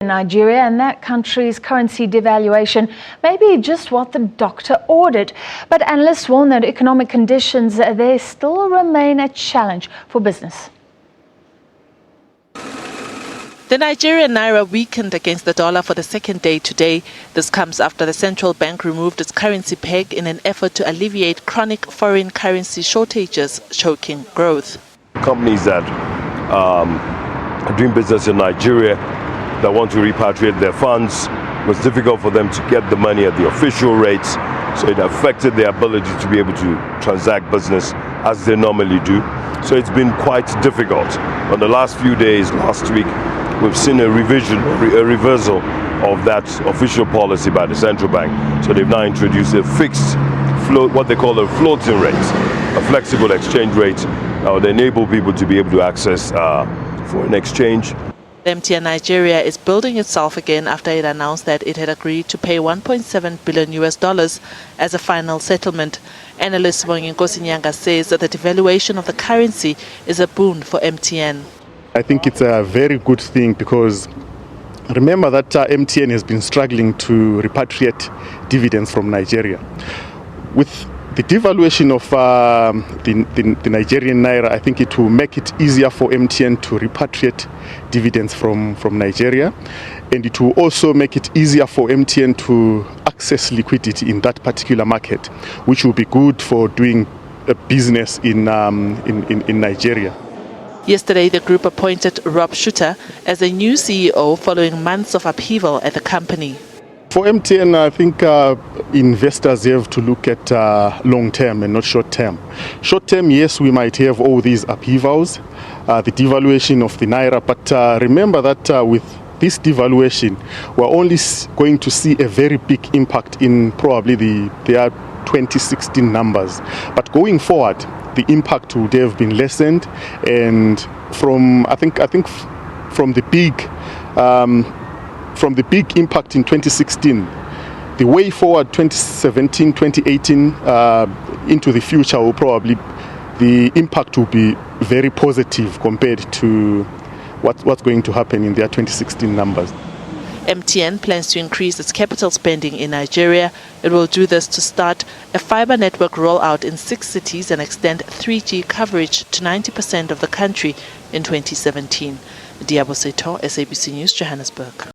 Nigeria, and that country's currency devaluation may be just what the doctor ordered. But analysts warn that economic conditions there still remain a challenge for business. The Nigerian naira weakened against the dollar for the second day today. This comes after the central bank removed its currency peg in an effort to alleviate chronic foreign currency shortages choking growth. Companies that are doing business in Nigeria that want to repatriate their funds, it was difficult for them to get the money at the official rates, so it affected their ability to be able to transact business as they normally do. So it's been quite difficult. On the last few days, last week, we've seen a reversal of that official policy by the central bank. So they've now introduced a fixed float, what they call a floating rate, a flexible exchange rate that would enable people to be able to access foreign exchange. MTN Nigeria is building itself again after it announced that it had agreed to pay $1.7 billion as a final settlement. Analyst Nkosi Nyanga says that the devaluation of the currency is a boon for MTN. I think it's a very good thing because remember that MTN has been struggling to repatriate dividends from Nigeria. With the devaluation of the Nigerian naira, I think it will make it easier for MTN to repatriate dividends from Nigeria, and it will also make it easier for MTN to access liquidity in that particular market, which will be good for doing a business in Nigeria. Yesterday, the group appointed Rob Shuter as a new CEO following months of upheaval at the company. For MTN, I think investors have to look at long term and not short term. Short term, yes, we might have all these upheavals, the devaluation of the naira, but remember that with this devaluation, we're only going to see a very big impact in probably their 2016 numbers. But going forward, the impact would have been lessened, and from the big impact in 2016, the way forward 2017, 2018 into the future will probably, the impact will be very positive compared to what's going to happen in their 2016 numbers. MTN plans to increase its capital spending in Nigeria. It will do this to start a fiber network rollout in 6 cities and extend 3G coverage to 90% of the country in 2017. Diabo Seto, SABC News, Johannesburg.